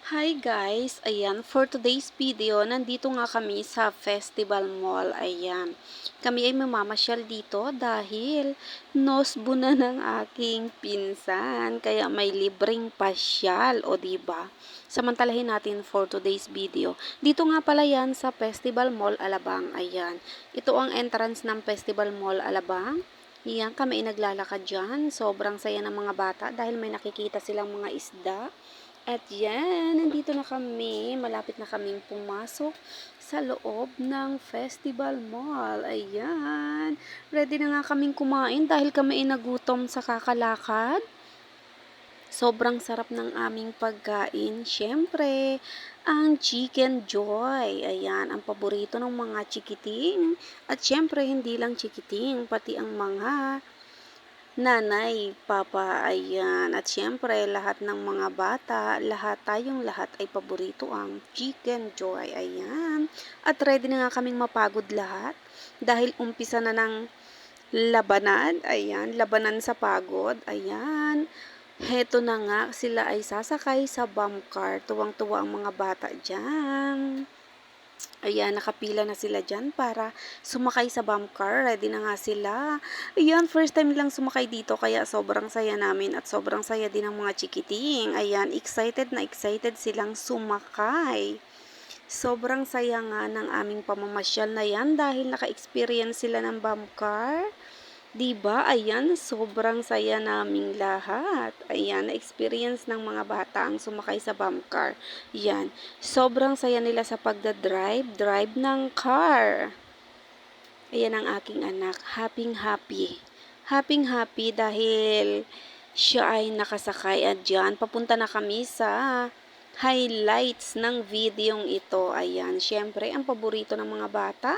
Hi guys! Ayan, for today's video, nandito nga kami sa Festival Mall. Ayan, kami ay mamamasyal dito dahil nosbo na ng aking pinsan. Kaya may libreng pasyal, o diba? Samantalahin natin for today's video. Dito nga pala yan sa Festival Mall Alabang. Ayan, ito ang entrance ng Festival Mall Alabang. Ayan, kami ay naglalakad dyan. Sobrang saya ng mga bata dahil may nakikita silang mga isda. At yan, nandito na kami. Malapit na kaming pumasok sa loob ng Festival Mall. Ayan. Ready na nga kaming kumain dahil kami ay nagutom sa kakalakad. Sobrang sarap ng aming pagkain. Siyempre, ang Chicken Joy. Ayan, ang paborito ng mga chikiting. At siyempre, hindi lang chikiting, pati ang mga nanay, papa, ayan. At syempre, lahat ng mga bata, tayong lahat ay paborito ang Chicken Joy, ayan. At ready na nga kaming mapagod lahat dahil umpisa na ng labanan, ayan, labanan sa pagod, ayan. Heto na nga, sila ay sasakay sa bump car. Tuwang-tuwa ang mga bata dyan. Ayan, nakapila na sila dyan para sumakay sa bump car. Ready na nga sila. Ayan, first time lang sumakay dito kaya sobrang saya namin at sobrang saya din ng mga chikiting. Ayan, excited na excited silang sumakay. Sobrang saya nga ng aming pamamasyal na yan dahil naka-experience sila ng bump car. 'Di ba? Ayan, sobrang saya naming lahat. Ayan, na-experience ng mga bata ang sumakay sa bump car. Yan, sobrang saya nila sa drive ng car. Ayan ang aking anak, happy. Happy dahil siya ay nakasakay at dyan. Papunta na kami sa highlights ng videong ito. Ayan, syempre, ang paborito ng mga bata.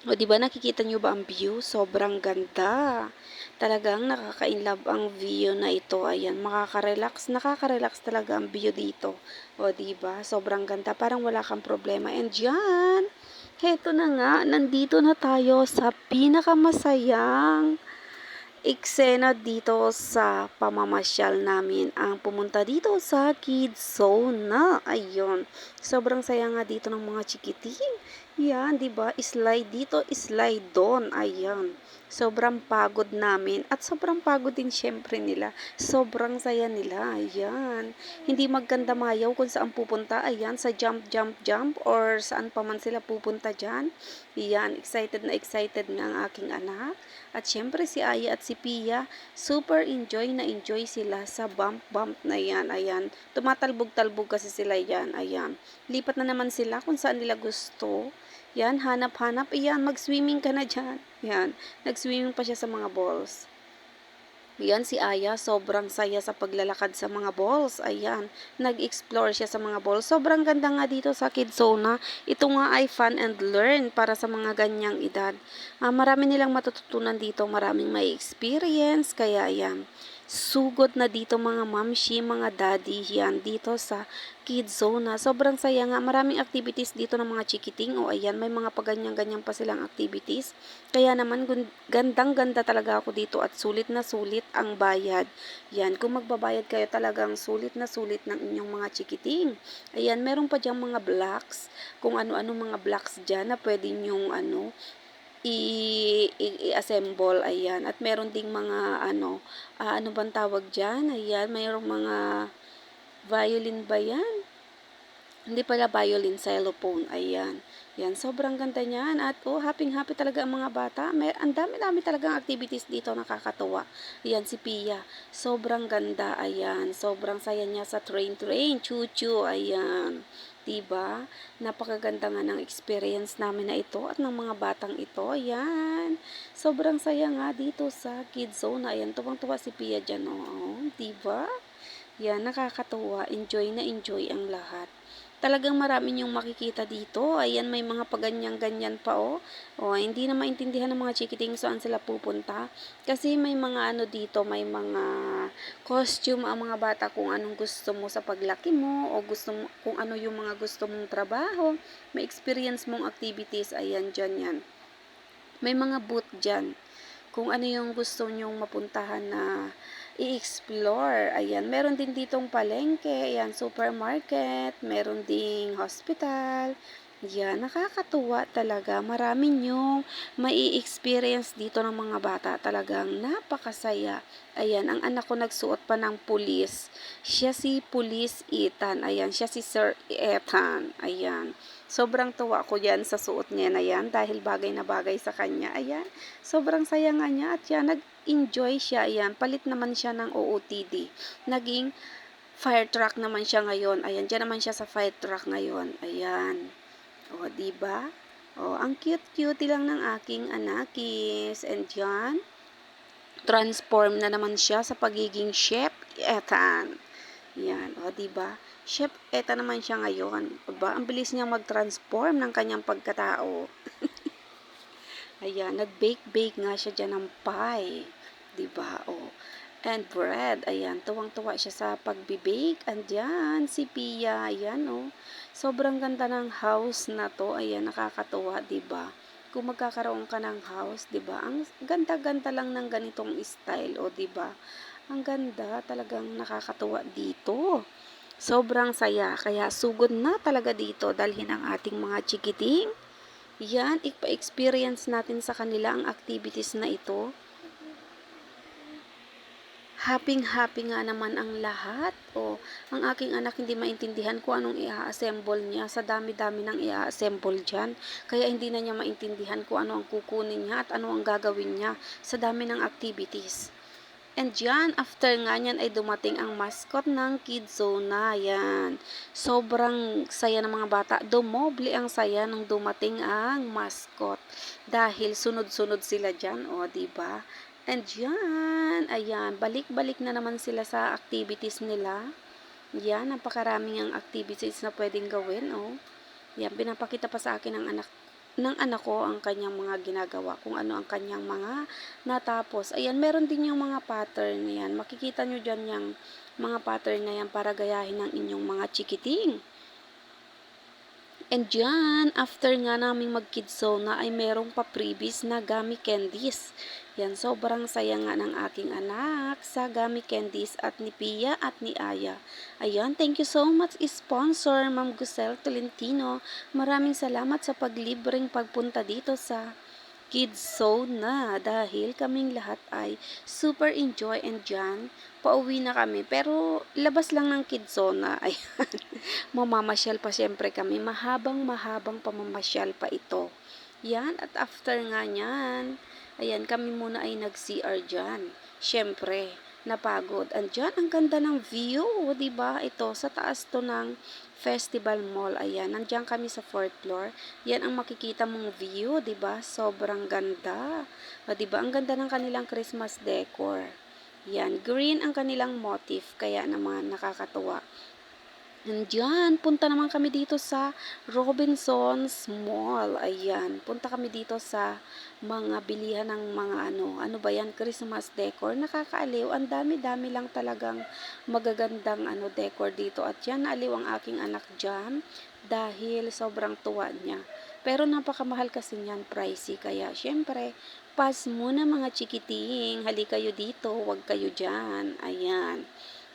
O, di ba nakikita nyo ba ang view? Sobrang ganda. Talagang nakaka-inlove ang view na ito. Ayan, nakaka-relax talaga ang view dito. O, di ba? Sobrang ganda. Parang wala kang problema. And yan, heto na nga, nandito na tayo sa pinakamasayang eksena dito sa pamamasyal namin ang pumunta dito sa Kids Zone na. Ayun, sobrang saya nga dito ng mga chikiting. Yan, 'di ba? Slide dito, slide doon. Ayan. Sobrang pagod namin at sobrang pagod din syempre nila. Sobrang saya nila. Ayan. Hindi magkanda mayaw kung saan pupunta. Ayan, sa jump or saan pa man sila pupunta diyan. Ayan, excited nga ang aking anak. At syempre si Aya at si Pia, super enjoy sila sa bump na yan. Ayan, tumatalbog-talbog kasi sila yan. Ayan, lipat na naman sila kung saan nila gusto. Yan, hanap-hanap. Ayan, mag-swimming ka na dyan. Yan, nag-swimming pa siya sa mga balls. Yan si Aya, sobrang saya sa paglalakad sa mga balls. Ayan, nag-explore siya sa mga balls. Sobrang ganda nga dito sa Kidzona. Ito nga ay fun and learn para sa mga ganyang edad. Marami nilang matututunan dito, maraming may experience. Kaya ayan, sugod na dito mga mamshi, mga daddy, yan dito sa Kidzona. Sobrang saya nga, maraming activities dito ng mga chikiting. O ayan, may mga paganyan-ganyan pa silang activities. Kaya naman, gandang-ganda talaga ako dito at sulit na sulit ang bayad. Yan, kung magbabayad kayo talagang sulit na sulit ng inyong mga chikiting. Ayan, meron pa diyang mga blocks, kung ano-ano mga blocks dyan na pwede nyong i-assemble, ayan. At meron ding mga ano bang tawag dyan, ayan, mayroong mga violin ba yan? Hindi pala violin, xylophone, ayan. Yan, sobrang ganda niyan at happy talaga ang mga bata. Ang dami-dami talagang activities dito, nakakatuwa. Ayan si Pia, sobrang ganda, ayan. Sobrang saya niya sa train, choo-choo, ayan. Diba? Napakaganda nga ng experience namin na ito at ng mga batang ito. Ayan. Sobrang saya nga dito sa Kids Zone. Ayan, tuwang-tuwa si Pia dyan. Oh, diba? Yan, nakakatuwa. Enjoy na enjoy ang lahat. Talagang marami niyong makikita dito. Ayan, may mga paganyan-ganyan pa, oh. O, hindi na maintindihan ng mga chikiting saan sila pupunta. Kasi may mga dito, may mga costume ang mga bata kung anong gusto mo sa paglaki mo o kung ano yung mga gusto mong trabaho. May experience mong activities. Ayan, dyan yan. May mga booth dyan. Kung ano yung gusto nyong mapuntahan na i-explore. Ayan, meron din ditong palengke, ayan, supermarket, meron ding hospital. Yan, nakakatuwa talaga. Marami niyong mai-experience dito ng mga bata. Talagang napakasaya. Ayan, ang anak ko nagsuot pa ng pulis. Siya si Pulis Ethan. Ayan, siya si Sir Ethan. Ayan. Sobrang tuwa ko yan sa suot niya na yan dahil bagay na bagay sa kanya. Ayan, sobrang saya nga niya at yan, nag-enjoy siya. Ayan, palit naman siya ng OOTD. Naging fire truck naman siya ngayon. Ayan, dyan naman siya sa fire truck ngayon. Ayan. O, diba? O, ang cute-cute lang ng aking anakis. And yan, transform na naman siya sa pagiging chef Ethan. Yan, o, diba? Chef Ethan naman siya ngayon. Diba? Ang bilis niya mag-transform ng kanyang pagkatao. Ayan, nag-bake-bake nga siya dyan ng pie. Diba? O, and bread. Ayan, tuwang-tuwa siya sa pagbi-bake. Andyan, si Pia. Ayan, o. Sobrang ganda ng house na to. Ayan, nakakatuwa, diba? Kung magkakaroon ka ng house, diba? Ang ganda-ganda lang ng ganitong style, o, diba? Ang ganda, talagang nakakatuwa dito. Sobrang saya, kaya sugod na talaga dito dalhin ang ating mga chikiting. Yan, ipa-experience natin sa kanila ang activities na ito. Happy-happy nga naman ang lahat. O, ang aking anak hindi maintindihan kung anong i-assemble niya. Sa dami-dami ng i-assemble dyan. Kaya hindi na niya maintindihan kung ano ang kukunin niya at ano ang gagawin niya sa dami ng activities. And yan, after nga yan ay dumating ang mascot ng Kidzona. Yan. Sobrang saya ng mga bata. Dumoble ang saya nung dumating ang mascot. Dahil sunod-sunod sila dyan. O, diba? And yan, ayan, balik-balik na naman sila sa activities nila. Yan, napakaraming ang activities na pwedeng gawin, oh. Yan, pinapakita pa sa akin ng anak ko ang kanyang mga ginagawa, kung ano ang kanyang mga natapos. Ayan, meron din yung mga pattern yan. Makikita nyo dyan yung mga pattern na yan para gayahin ng inyong mga chikiting. And dyan, after nga namin mag-kidzona ay merong pa freebies na gummy candies. Yan, sobrang saya nga ng aking anak sa gummy candies at ni Pia at ni Aya. Ayan, thank you so much sponsor, Ma'am Gusel Tolentino. Maraming salamat sa paglibreng pagpunta dito sa Kidzona dahil kaming lahat ay super enjoy and dyan. Pauwi na kami pero labas lang ng Kidzona. Ayan, mamamasyal pa syempre kami. Mahabang pamamasyal pa ito. Yan, at after nga nyan, ayan, kami muna ay nag-CR dyan. Syempre, napagod. Andyan, ang ganda ng view, diba? Ito, sa taas to ng Festival Mall. Ayan, nandiyan kami sa 4th floor. Yan ang makikita mong view, diba? Sobrang ganda. O, diba? Ang ganda ng kanilang Christmas decor. Yan, green ang kanilang motif, kaya naman nakakatuwa. Nandiyan, punta naman kami dito sa Robinsons Mall. Ayan, punta kami dito sa mga bilihan ng mga ano ba yan, Christmas decor. Nakakaaliw, ang dami-dami lang talagang magagandang decor dito. At yan, naaliw ang aking anak dyan dahil sobrang tuwa niya. Pero napakamahal kasi niyan, pricey. Kaya syempre, pass muna mga chikiting. Hali kayo dito, wag kayo dyan. Ayan.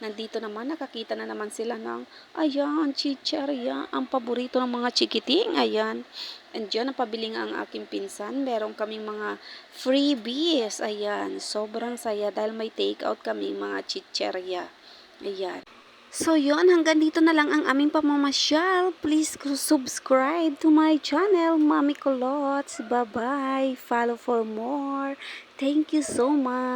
Nandito naman, nakakita na naman sila ng, ayan, chicherya, ang paborito ng mga chikiting, ayan. And dyan, napabili nga ang aking pinsan, meron kaming mga freebies, ayan. Sobrang saya dahil may take out kami mga chicherya, ayan. So yon, hanggang dito na lang ang aming pamamasyal. Please subscribe to my channel, Mami Kulots. Bye-bye. Follow for more. Thank you so much.